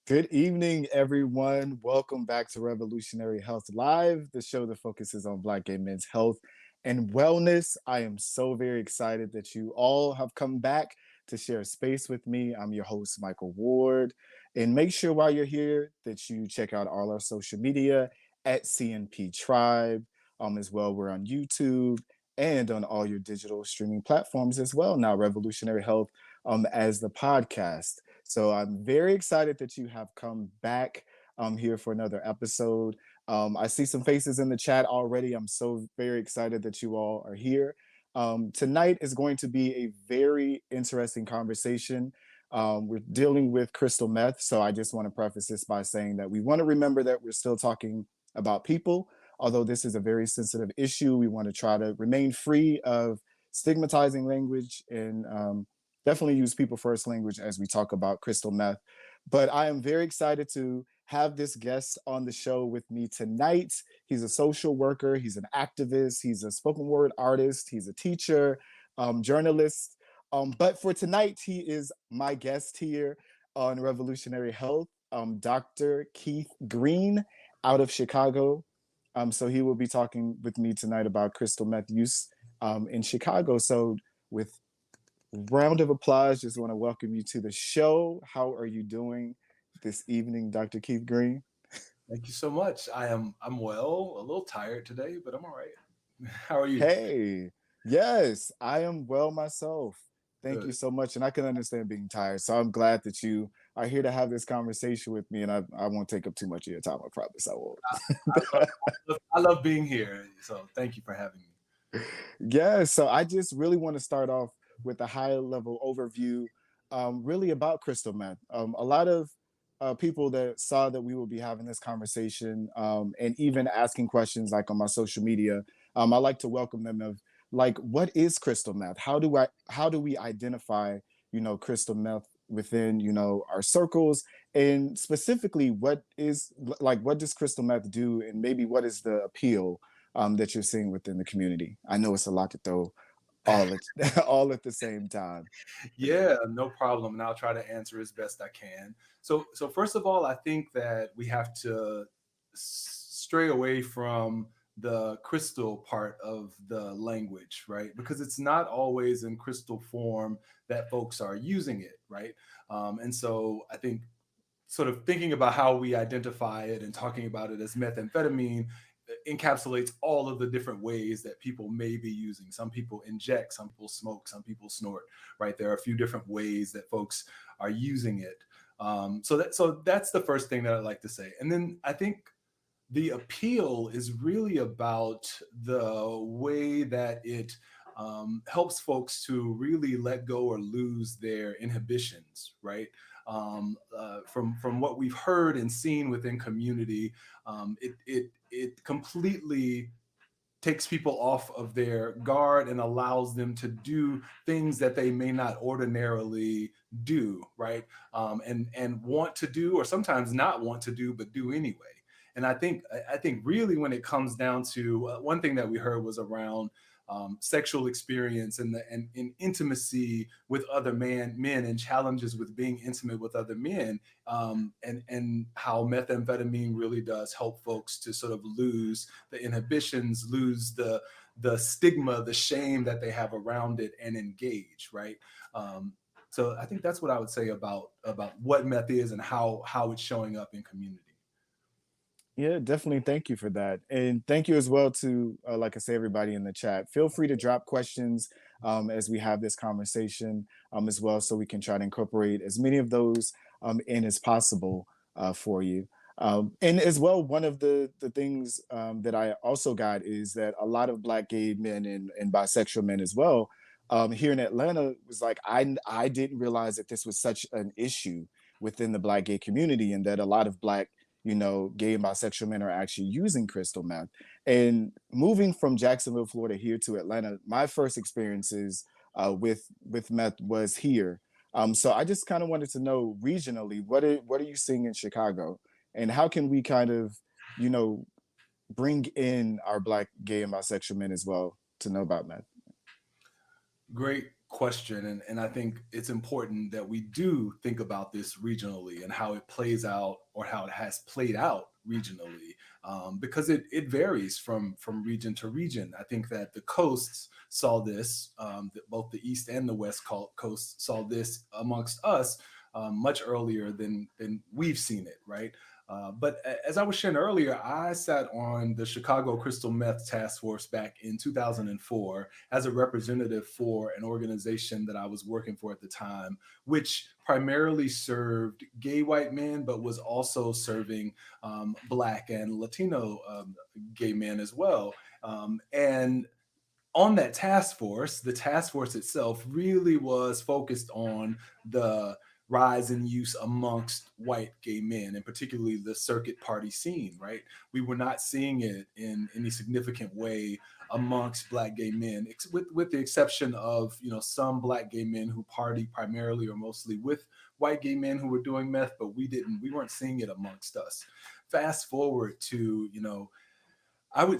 Good evening, everyone. Welcome back to Revolutionary Health Live, the show that focuses on Black gay men's health and wellness. I am so very excited that you all have come back to share space with me. I'm your host, Michael Ward. And make sure while you're here that you check out all our social media at CNP Tribe. As well, we're on YouTube and on all your digital streaming platforms as well. Now, Revolutionary Health as the podcast. So I'm very excited that you have come back here for another episode. I see some faces in the chat already. I'm so very excited that you all are here. Tonight is going to be a very interesting conversation. We're dealing with crystal meth. So I just want to preface this by saying that we want to remember that we're still talking about people. Although this is a very sensitive issue, we want to try to remain free of stigmatizing language and definitely use people first language as we talk about crystal meth. But I am very excited to have this guest on the show with me tonight. He's a social worker, he's an activist, he's a spoken word artist, he's a teacher, journalist. But for tonight, he is my guest here on Revolutionary Health, Dr. Keith Green out of Chicago. So he will be talking with me tonight about crystal meth use in Chicago. So with round of applause. Just want to welcome you to the show. How are you doing this evening, Dr. Keith Green? Thank you so much. I'm well, a little tired today, but I'm all right. How are you? Hey, yes, I am well myself. Thank you Good. so much. And I can understand being tired. So I'm glad that you are here to have this conversation with me. And I won't take up too much of your time. I promise I won't. I love being here. So thank you for having me. Yeah, so I just really want to start off with a high level overview, really about crystal meth. A lot of people that saw that we will be having this conversation and even asking questions like on my social media, I like to welcome them of like, what is crystal meth? How do we identify, crystal meth within, our circles, and specifically what does crystal meth do, and maybe what is the appeal that you're seeing within the community? I know it's a lot to throw all at all at the same time. Yeah, no problem. And I'll try to answer as best I can. So first of all, I think that we have to stray away from the crystal part of the language, right? Because it's not always in crystal form that folks are using it, right? And so I think sort of thinking about how we identify it and talking about it as methamphetamine encapsulates all of the different ways that people may be using. Some people inject, some people smoke, some people snort, right? There are a few different ways that folks are using it. So that's the first thing that I'd like to say. And then I think the appeal is really about the way that it helps folks to really let go or lose their inhibitions, right? From what we've heard and seen within community, it completely takes people off of their guard and allows them to do things that they may not ordinarily do, right? And want to do, or sometimes not want to do, but do anyway. And I think really when it comes down to one thing that we heard was around sexual experience and in intimacy with other men and challenges with being intimate with other men, and how methamphetamine really does help folks to sort of lose the inhibitions, lose the stigma, the shame that they have around it, and engage, right? So I think that's what I would say about what meth is and how it's showing up in community. Yeah, definitely. Thank you for that. And thank you as well to, like I say, everybody in the chat. Feel free to drop questions as we have this conversation as well, so we can try to incorporate as many of those in as possible for you. And as well, one of the things that I also got is that a lot of Black gay men and bisexual men as well here in Atlanta was like, I didn't realize that this was such an issue within the Black gay community, and that a lot of Black gay and bisexual men are actually using crystal meth. And moving from Jacksonville, Florida, here to Atlanta, my first experiences with meth was here. So I just kind of wanted to know regionally, what are you seeing in Chicago, and how can we kind of, you know, bring in our Black gay and bisexual men as well to know about meth? Great question, and I think it's important that we do think about this regionally and how it plays out, or how it has played out regionally, because it varies from region to region. I think that the coasts saw this, that both the east and the west coast saw this amongst us much earlier than we've seen it, right? But as I was sharing earlier, I sat on the Chicago Crystal Meth Task Force back in 2004 as a representative for an organization that I was working for at the time, which primarily served gay white men, but was also serving Black and Latino gay men as well. And on that task force, the task force itself really was focused on the rise in use amongst white gay men, and particularly the circuit party scene, right? We were not seeing it in any significant way amongst Black gay men, with the exception of, some Black gay men who party primarily or mostly with white gay men who were doing meth, but we weren't seeing it amongst us. Fast forward to,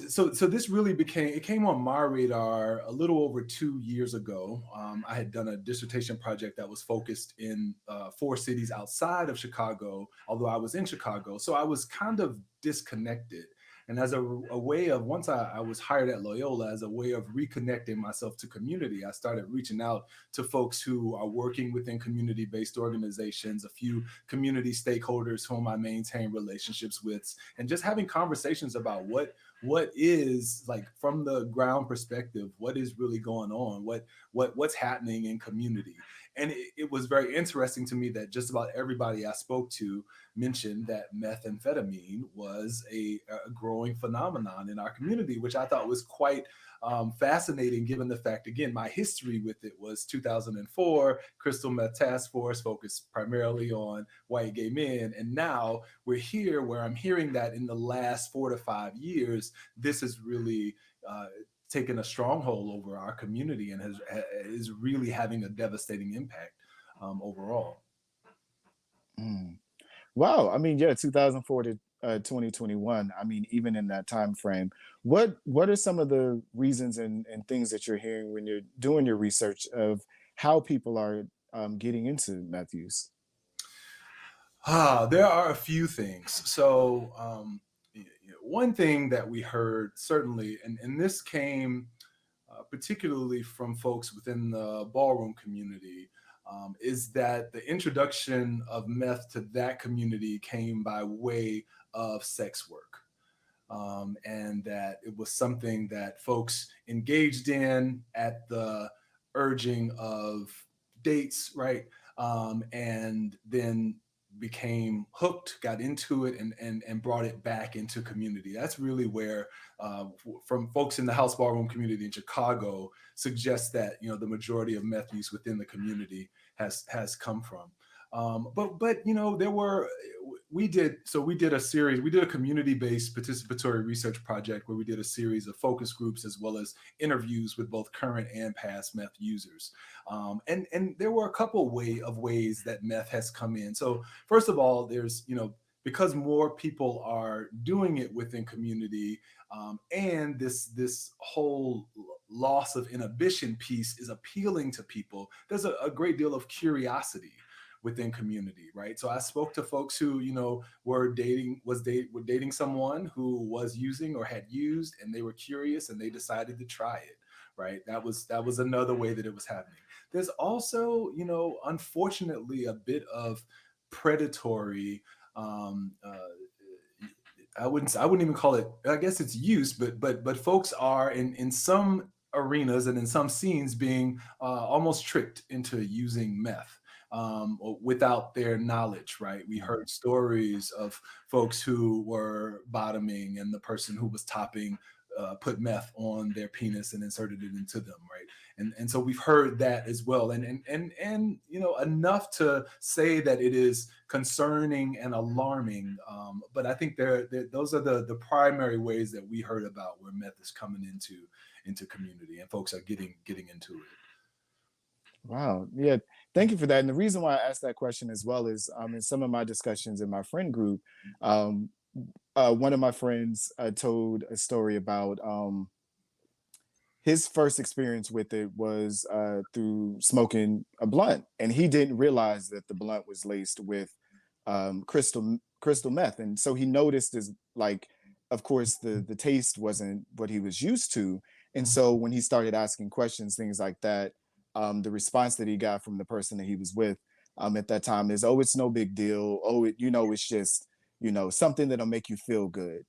so this really came on my radar a little over 2 years ago. I had done a dissertation project that was focused in 4 cities outside of Chicago, although I was in Chicago, so I was kind of disconnected. And as a way of, once I was hired at Loyola, as a way of reconnecting myself to community, I started reaching out to folks who are working within community-based organizations, a few community stakeholders whom I maintain relationships with, and just having conversations about what is, like, from the ground perspective, what is really going on, what's happening in community. And it was very interesting to me that just about everybody I spoke to mentioned that methamphetamine was a growing phenomenon in our community, which I thought was quite fascinating, given the fact, again, my history with it was 2004, Crystal Meth Task Force focused primarily on white gay men. And now we're here where I'm hearing that in the last 4 to 5 years, this is really taken a stronghold over our community, and is really having a devastating impact overall. Mm. Wow. I mean, yeah, 2004 to 2021. I mean, even in that time frame, what are some of the reasons and things that you're hearing when you're doing your research of how people are getting into meth use? There are a few things. So, one thing that we heard, certainly, and this came particularly from folks within the ballroom community, is that the introduction of meth to that community came by way of sex work. And that it was something that folks engaged in at the urging of dates, right? And then became hooked, got into it, and brought it back into community. That's really where, from folks in the house ballroom community in Chicago, suggests that, the majority of meth use within the community has come from. But there were we did a series. We did a community-based participatory research project where we did a series of focus groups as well as interviews with both current and past meth users. And there were a couple of ways that meth has come in. So first of all, there's, because more people are doing it within community, and this whole loss of inhibition piece is appealing to people. There's a great deal of curiosity within community, right? So I spoke to folks who, were dating someone who was using or had used, and they were curious and they decided to try it, right? That was another way that it was happening. There's also, unfortunately, a bit of predatory, I wouldn't even call it, I guess it's use, but folks are in some arenas and in some scenes being almost tricked into using meth, without their knowledge, right? We heard stories of folks who were bottoming, and the person who was topping put meth on their penis and inserted it into them, right? And so we've heard that as well, and enough to say that it is concerning and alarming. But I think those are the primary ways that we heard about where meth is coming into community, and folks are getting into it. Wow. Yeah. Thank you for that. And the reason why I asked that question as well is in some of my discussions in my friend group, um, one of my friends told a story about his first experience with it was through smoking a blunt, and he didn't realize that the blunt was laced with crystal meth, and so he noticed as like, of course, the taste wasn't what he was used to, and Mhm. so when he started asking questions, things like that, the response that he got from the person that he was with at that time is, "Oh, it's no big deal. Oh, it's just something that'll make you feel good."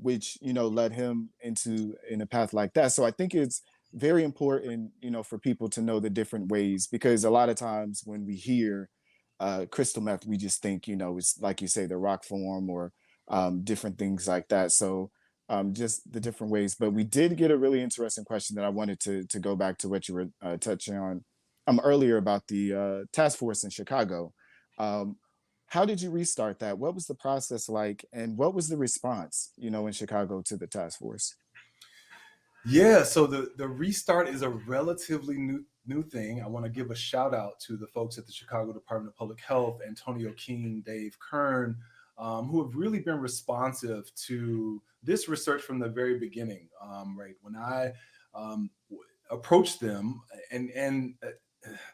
Which led him in a path like that. So I think it's very important, for people to know the different ways, because a lot of times when we hear crystal meth, we just think it's like you say, the rock form or different things like that. So just the different ways. But we did get a really interesting question that I wanted to go back to what you were touching on earlier about the task force in Chicago. Um, how did you restart that? What was the process like, and what was the response, in Chicago to the task force? Yeah, so the restart is a relatively new thing. I want to give a shout out to the folks at the Chicago Department of Public Health, Antonio King, Dave Kern, who have really been responsive to this research from the very beginning. Right when I approached them, and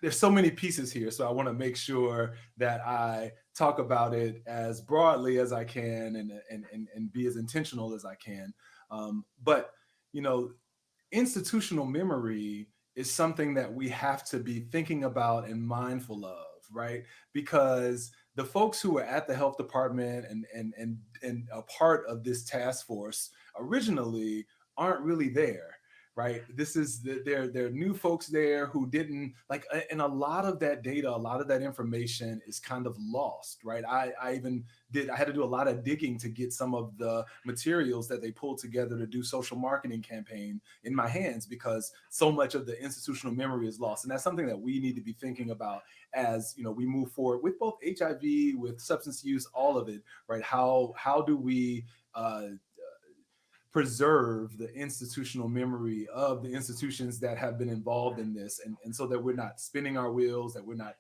there's so many pieces here, so I want to make sure that I talk about it as broadly as I can and be as intentional as I can. But you know, institutional memory is something that we have to be thinking about and mindful of, right? Because the folks who are at the health department and a part of this task force originally aren't really there, right? This is there are new folks there who didn't like, and a lot of that data, a lot of that information is kind of lost, right? I had to do a lot of digging to get some of the materials that they pulled together to do social marketing campaign in my hands, because so much of the institutional memory is lost. And that's something that we need to be thinking about as we move forward with both HIV, with substance use, all of it, right? How do we preserve the institutional memory of the institutions that have been involved in this, and so that we're not spinning our wheels, that we're not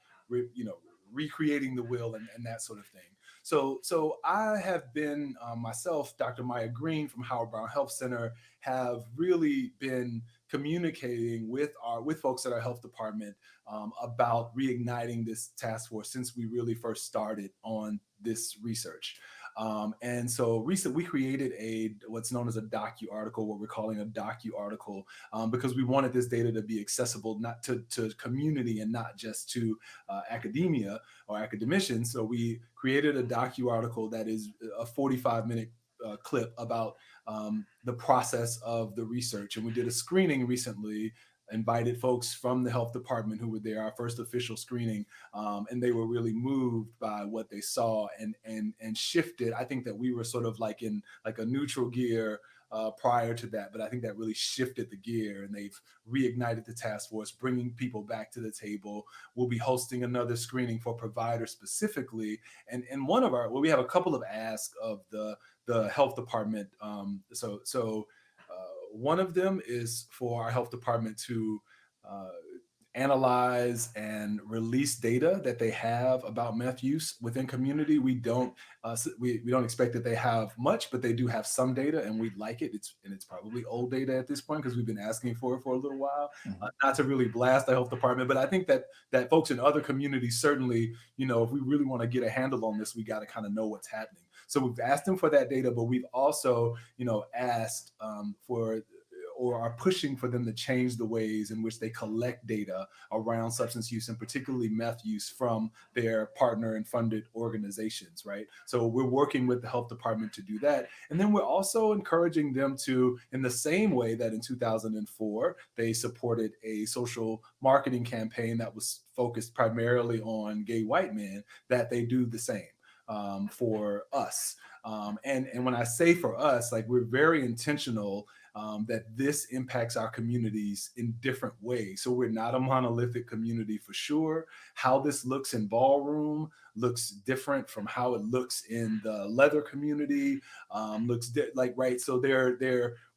recreating the wheel, and that sort of thing. So I have been myself, Dr. Maya Green from Howard Brown Health Center, have really been communicating with folks at our health department about reigniting this task force since we really first started on this research. And so recently we created what's known as a docu article, what we're calling a docu article, because we wanted this data to be accessible not to community and not just to academia or academicians. So we created a docu article that is a 45-minute clip about the process of the research. And we did a screening recently, invited folks from the health department who were there, our first official screening, and they were really moved by what they saw, and shifted. I think that we were sort of like in like a neutral gear prior to that, but I think that really shifted the gear, and they've reignited the task force, bringing people back to the table. We'll be hosting another screening for providers specifically, and we have a couple of asks of the health department. One of them is for our health department to uh, analyze and release data that they have about meth use within community. We don't expect that they have much, but they do have some data, and we'd like it. It's probably old data at this point because we've been asking for it for a little while. Mhm. Not to really blast the health department, but I think that folks in other communities certainly, if we really want to get a handle on this, we got to kind of know what's happening. So we've asked them for that data, but we've also, asked for or are pushing for them to change the ways in which they collect data around substance use, and particularly meth use, from their partner and funded organizations, right? So we're working with the health department to do that. And then we're also encouraging them to, in the same way that in 2004, they supported a social marketing campaign that was focused primarily on gay white men, that they do the same for us. And when I say for us, like, we're very intentional that this impacts our communities in different ways. So we're not a monolithic community for sure. How this looks in ballroom looks different from how it looks in the leather community. Right. So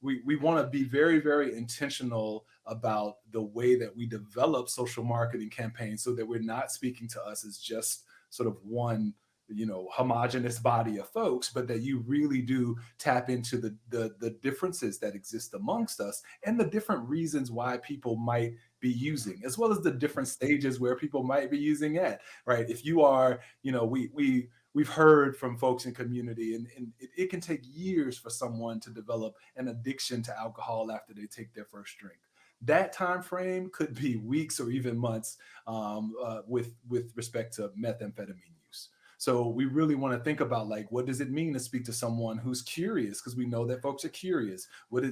we want to be very, very intentional about the way that we develop social marketing campaigns, so that we're not speaking to us as just sort of one homogenous body of folks, but that you really do tap into the differences that exist amongst us and the different reasons why people might be using, as well as the different stages where people might be using at, right? If you are, we've heard from folks in community, and it can take years for someone to develop an addiction to alcohol after they take their first drink. That time frame could be weeks or even months, with respect to methamphetamine use. So we really want to think about, like, what does it mean to speak to someone who's curious? Because we know that folks are curious.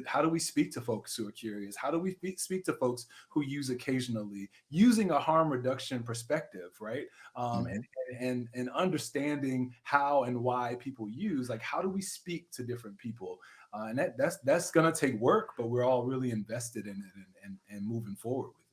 How do we speak to folks who are curious? How do we speak to folks who use occasionally, using a harm reduction perspective, right? Mhm. And understanding how and why people use. Like, how do we speak to different people? And that's gonna take work, but we're all really invested in it, and moving forward with it.